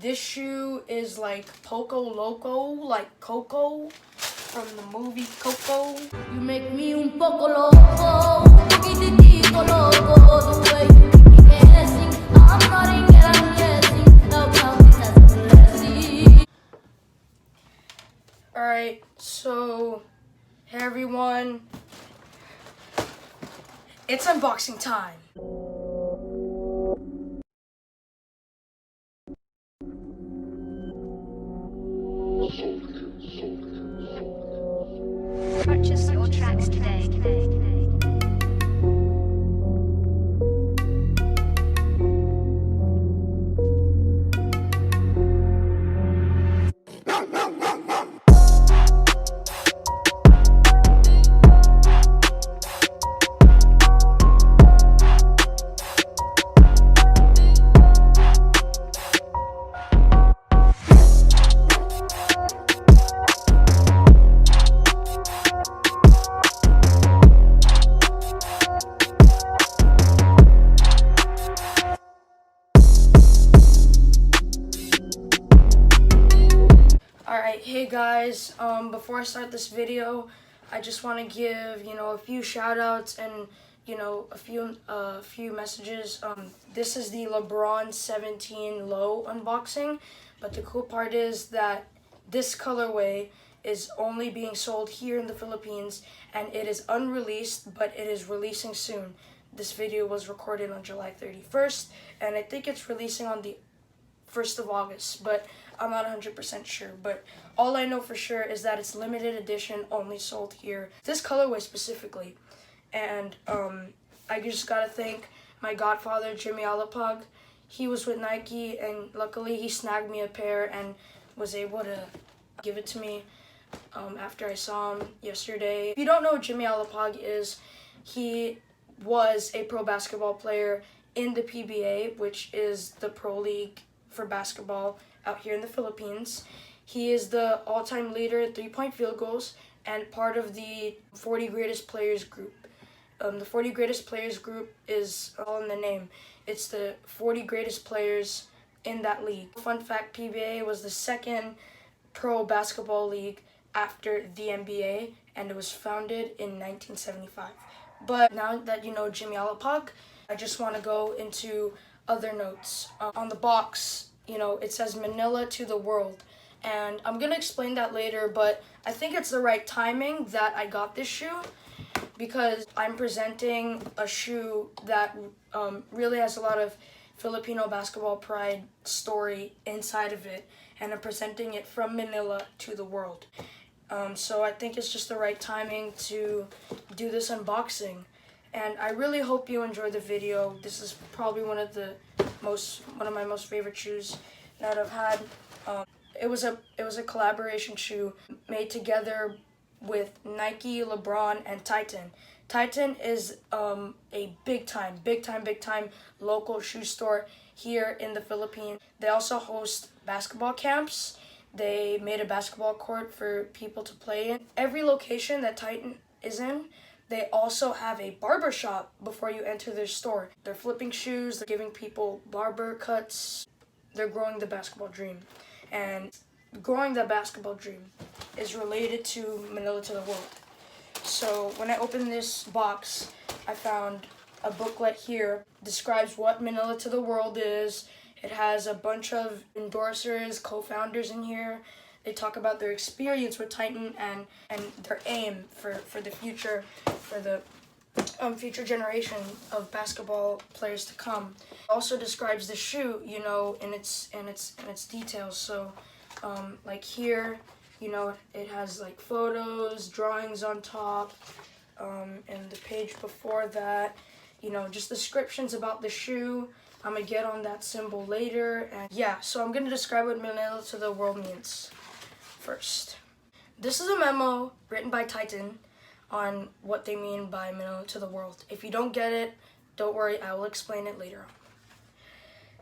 This shoe is like Poco Loco, like Coco from the movie Coco. You make me un poco loco, poquitito loco, the way you keep me guessing. I'm nodding and I'm guessing, now count it as a blessing. Alright, so, hey everyone, it's unboxing time. Purchase your tracks today. Alright, hey guys, before I start this video, I just want to give, a few shout outs and, a few messages. This is the LeBron 17 Low unboxing, but the cool part is that this colorway is only being sold here in the Philippines, and it is unreleased, but it is releasing soon. This video was recorded on July 31st, and I think it's releasing on the 1st of August, but I'm not 100% sure. But all I know for sure is that it's limited edition, only sold here. This colorway specifically. And I just gotta thank my godfather, Jimmy Alapag. He was with Nike, and luckily he snagged me a pair and was able to give it to me after I saw him yesterday. If you don't know what Jimmy Alapag is, he was a pro basketball player in the PBA, which is the pro league for basketball out here in the Philippines. He is the all-time leader in three-point field goals and part of the 40 greatest players group. The 40 greatest players group is all in the name. It's the 40 greatest players in that league. Fun fact, PBA was the second pro basketball league after the NBA, and it was founded in 1975. But now that you know Jimmy Alapag, I just want to go into other notes. On the box, it says Manila to the world, and I'm gonna explain that later, but I think it's the right timing that I got this shoe because I'm presenting a shoe that really has a lot of Filipino basketball pride story inside of it, and I'm presenting it from Manila to the world. So I think it's just the right timing to do this unboxing. And I really hope you enjoy the video. This is probably one of my most favorite shoes that I've had. It was a collaboration shoe made together with Nike, LeBron, and Titan. Titan is a big time local shoe store here in the Philippines. They also host basketball camps. They made a basketball court for people to play in. Every location that Titan is in, they also have a barber shop before you enter their store. They're flipping shoes, they're giving people barber cuts. They're growing the basketball dream. And growing the basketball dream is related to Manila to the world. So when I opened this box, I found a booklet here. It describes what Manila to the world is. It has a bunch of endorsers, co-founders in here. They talk about their experience with Titan and their aim for the future, for the future generation of basketball players to come. It also describes the shoe, in its details. So, like here, it has like photos, drawings on top, and the page before that, just descriptions about the shoe. I'm gonna get on that symbol later, and yeah, so I'm gonna describe what Manila to the world means first. This is a memo written by Titan on what they mean by Manila to the world. If you don't get it, don't worry, I will explain it later on.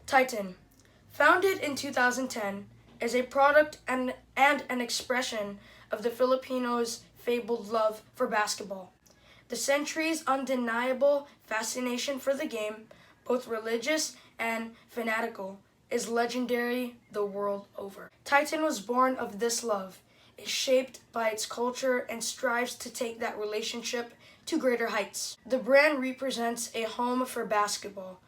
Titan, founded in 2010, is a product and an expression of the Filipinos' fabled love for basketball. The centuries' undeniable fascination for the game, both religious and fanatical, is legendary the world over. Titan was born of this love, is shaped by its culture, and strives to take that relationship to greater heights. The brand represents a home for basketball,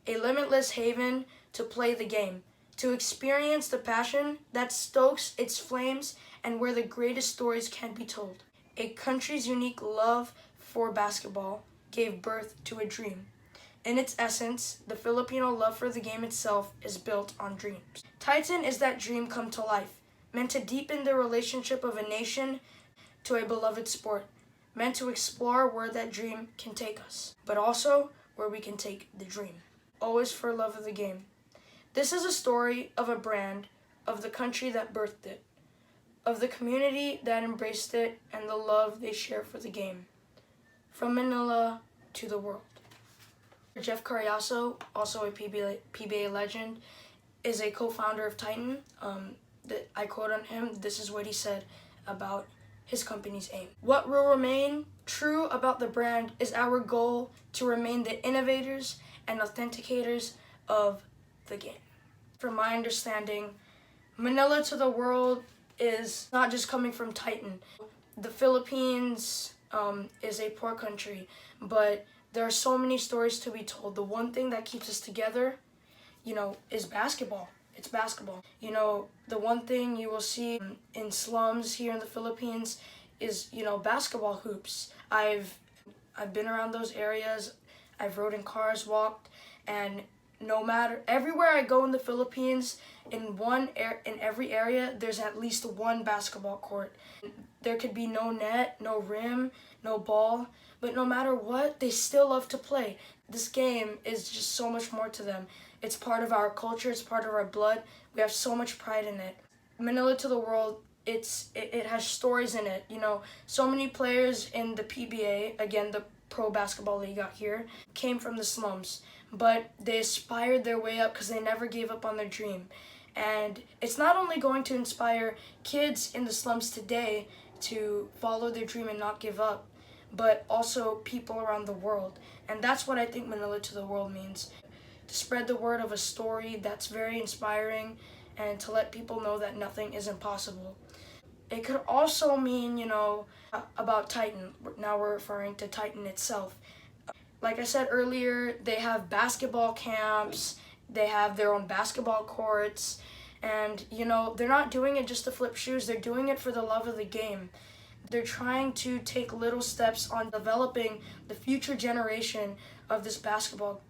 a limitless haven to play the game, to experience the passion that stokes its flames, and where the greatest stories can be told. A country's unique love for basketball gave birth to a dream. In its essence, the Filipino love for the game itself is built on dreams. Titan is that dream come to life, meant to deepen the relationship of a nation to a beloved sport, meant to explore where that dream can take us, but also where we can take the dream. Always for love of the game. This is a story of a brand, of the country that birthed it, of the community that embraced it, and the love they share for the game. From Manila to the world. Jeff Carriazo, also a PBA legend, is a co-founder of Titan. I quote on him, this is what he said about his company's aim. What will remain true about the brand is our goal to remain the innovators and authenticators of the game. From my understanding, Manila to the world is not just coming from Titan. The Philippines is a poor country, but there are so many stories to be told. The one thing that keeps us together, is basketball. It's basketball. The one thing you will see in slums here in the Philippines is, basketball hoops. I've been around those areas. I've rode in cars, walked, and everywhere I go in the Philippines, in every area, there's at least one basketball court. There could be no net, no rim, no ball, but no matter what, they still love to play. This game is just so much more to them. It's part of our culture, it's part of our blood. We have so much pride in it. Manila to the world, it has stories in it. So many players in the PBA, again, the pro basketball league out here, came from the slums, but they aspired their way up because they never gave up on their dream. And it's not only going to inspire kids in the slums today to follow their dream and not give up, but also people around the world. And that's what I think Manila to the world means. To spread the word of a story that's very inspiring and to let people know that nothing is impossible. It could also mean, about Titan. Now we're referring to Titan itself. Like I said earlier, they have basketball camps, they have their own basketball courts, and, they're not doing it just to flip shoes, they're doing it for the love of the game. They're trying to take little steps on developing the future generation of this basketball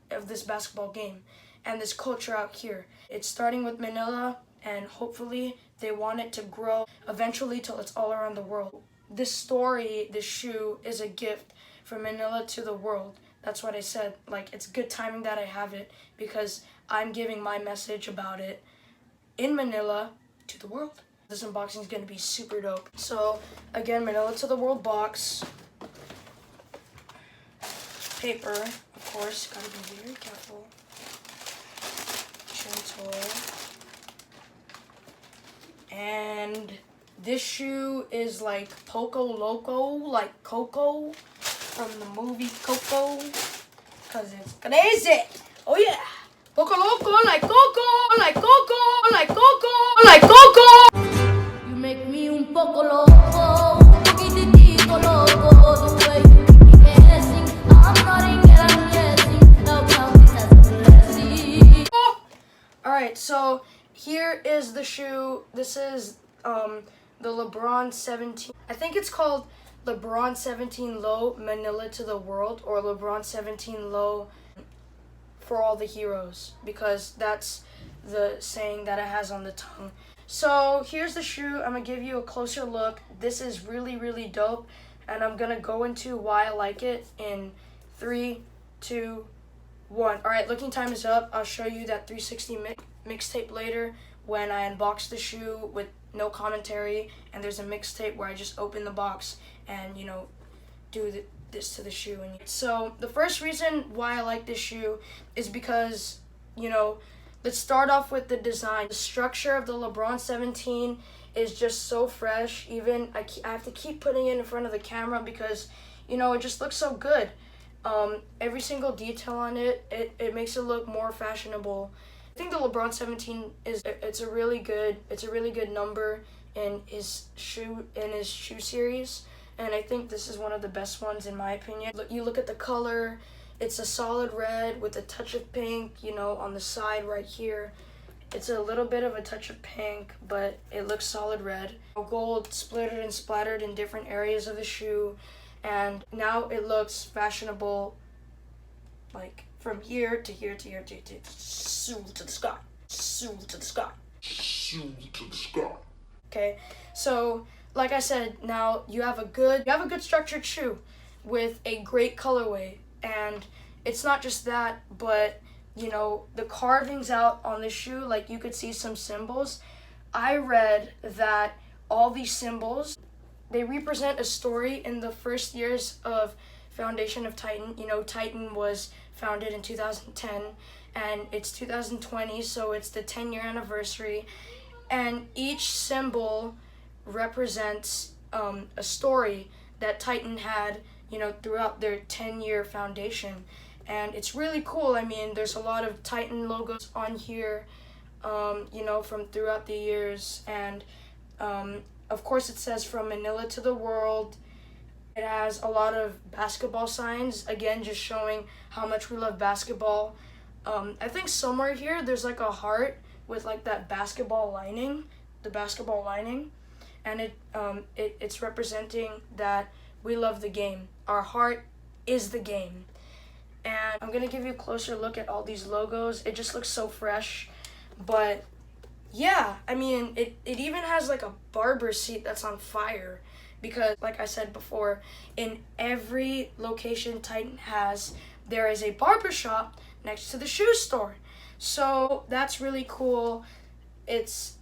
game and this culture out here. It's starting with Manila, and hopefully they want it to grow eventually till it's all around the world. This story, this shoe, is a gift from Manila to the world. That's what I said. It's good timing that I have it because I'm giving my message about it in Manila to the world. This unboxing is going to be super dope. So, again, Manila to the world box. Paper, of course, gotta be very careful. Gentle. And this shoe is like Poco Loco, like Coco from the movie Coco, because it's crazy. Oh yeah. Poco Loco, like Coco, like Coco, like Coco, like Coco. You make me un poco loco, un poquitito loco. The way you keep me guessing, I'm nodding and I'm guessing. Now count this as a blessing. Alright, so here is the shoe. This is the LeBron 17. I think it's called LeBron 17 Low Manila to the World, or LeBron 17 Low for all the heroes, because that's the saying that it has on the tongue. So here's the shoe. I'm gonna give you a closer look. This is really, really dope, and I'm gonna go into why I like it in 3, 2, 1. All right, looking time is up. I'll show you that 360 mixtape later when I unbox the shoe with no commentary, and there's a mixtape where I just open the box and do this to the shoe. And so the first reason why I like this shoe is because let's start off with the design. The structure of the LeBron 17 is just so fresh. Even I have to keep putting it in front of the camera because it just looks so good. Every single detail on it makes it look more fashionable. I think the LeBron 17 it's a really good number in his shoe series, and I think this is one of the best ones in my opinion. You look at the color, it's a solid red with a touch of pink, you know, on the side right here. It's a little bit of a touch of pink, but it looks solid red. Gold splattered and splattered in different areas of the shoe, and now it looks fashionable, like from here to here to here to the sky, to the sky. Okay, so like I said, now you have a good structured shoe with a great colorway, and it's not just that, but you know, the carvings out on the shoe, like you could see some symbols. I read that all these symbols, they represent a story in the first years of foundation of Titan. You know, Titan was founded in 2010 and it's 2020, so it's the 10-year anniversary, and each symbol represents a story that Titan had, you know, throughout their 10-year foundation. And it's really cool. I mean, there's a lot of Titan logos on here, you know, from throughout the years. And of course it says from Manila to the world. It has a lot of basketball signs, again, just showing how much we love basketball. I think somewhere here there's like a heart with like that basketball lining, the basketball lining. And it's representing that we love the game. Our heart is the game. And I'm gonna give you a closer look at all these logos. It just looks so fresh. But yeah, I mean, it even has like a barber seat that's on fire, because like I said before, in every location Titan has, there is a barber shop next to the shoe store. So that's really cool. It's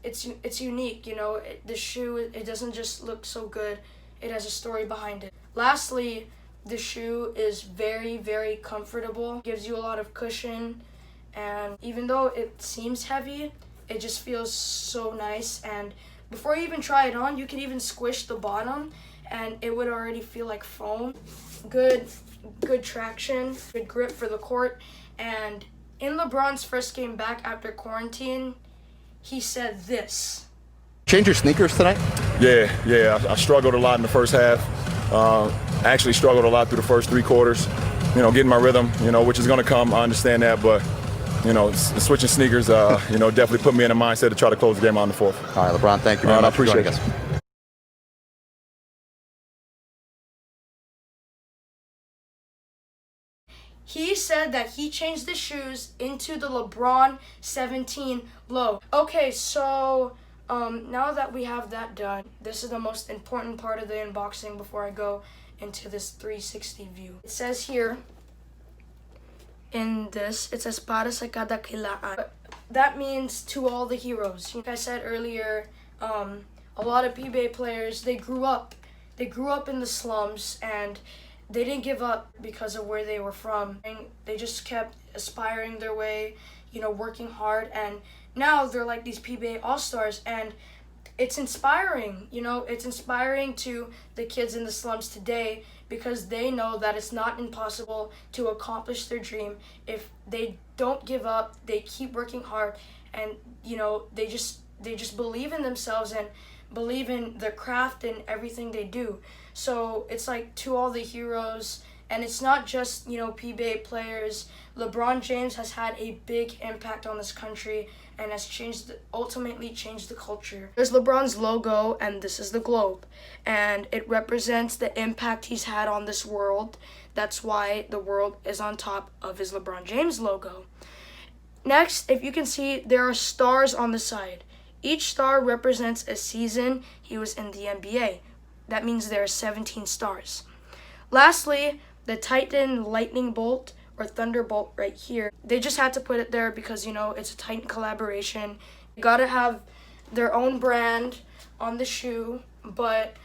unique, you know. The shoe, it doesn't just look so good, it has a story behind it. Lastly, the shoe is very, very comfortable, gives you a lot of cushion, and even though it seems heavy, it just feels so nice. And before you even try it on, you can even squish the bottom and it would already feel like foam. Good traction, good grip for the court. And in LeBron's first game back after quarantine, he said this. Change your sneakers tonight? Yeah. I struggled a lot in the first half. I actually struggled a lot through the first 3 quarters, you know, getting my rhythm, you know, which is going to come. I understand that, but, you know, switching sneakers, you know, definitely put me in a mindset to try to close the game out in the fourth. All right, LeBron, thank you very much. I appreciate it. He said that he changed the shoes into the LeBron 17 low. Okay, so now that we have that done, this is the most important part of the unboxing before I go into this 360 view. It says here, in this, it says para sa kada kilaan. That means to all the heroes. Like I said earlier, a lot of PBA players, they grew up in the slums, and they didn't give up because of where they were from. And they just kept aspiring their way, you know, working hard, and now they're like these PBA all-stars, and it's inspiring, you know, it's inspiring to the kids in the slums today, because they know that it's not impossible to accomplish their dream if they don't give up, they keep working hard, and, you know, they just believe in themselves and believe in their craft and everything they do. So it's like to all the heroes, and it's not just, you know, PBA players. LeBron James has had a big impact on this country and has ultimately changed the culture. There's LeBron's logo, and this is the globe, and it represents the impact he's had on this world. That's why the world is on top of his LeBron James logo. Next, if you can see, there are stars on the side. Each star represents a season he was in the NBA. That means there are 17 stars. Lastly, the Titan lightning bolt or thunderbolt right here. They just had to put it there because, you know, it's a Titan collaboration. You gotta have their own brand on the shoe, but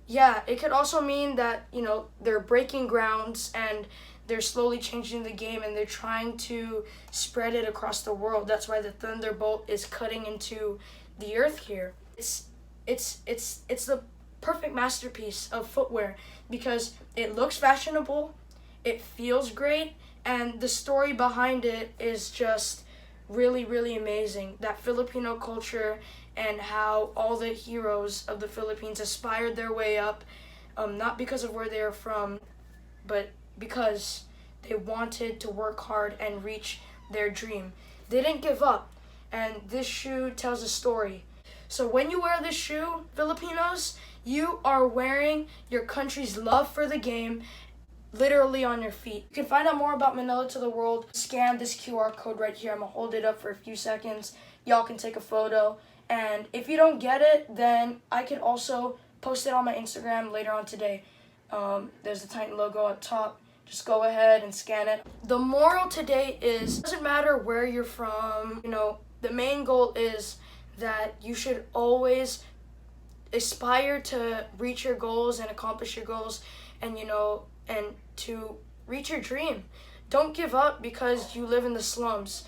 yeah, it could also mean that, you know, they're breaking grounds and they're slowly changing the game, and they're trying to spread it across the world. That's why the thunderbolt is cutting into the earth here. It's the perfect masterpiece of footwear because it looks fashionable, it feels great, and the story behind it is just really, really amazing. That Filipino culture and how all the heroes of the Philippines aspired their way up, not because of where they are from, but because they wanted to work hard and reach their dream. They didn't give up, and this shoe tells a story. So when you wear this shoe, Filipinos, you are wearing your country's love for the game literally on your feet. You can find out more about Manila to the World. Scan this QR code right here. I'm gonna hold it up for a few seconds. Y'all can take a photo. And if you don't get it, then I can also post it on my Instagram later on today. There's the Titan logo up top. Just go ahead and scan it. The moral today is, it doesn't matter where you're from, the main goal is that you should always aspire to reach your goals and accomplish your goals, and and to reach your dream. Don't give up because you live in the slums.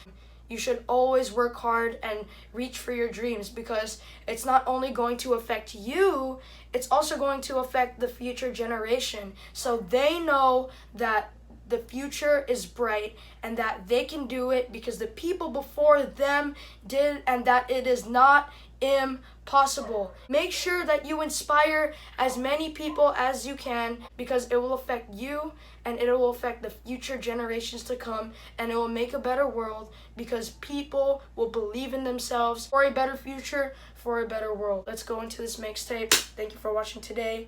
You should always work hard and reach for your dreams, because it's not only going to affect you, it's also going to affect the future generation. So they know that the future is bright and that they can do it because the people before them did, and that it is not impossible. Make sure that you inspire as many people as you can, because it will affect you and it will affect the future generations to come, and it will make a better world because people will believe in themselves for a better future, for a better world. Let's go into this mixtape. Thank you for watching today.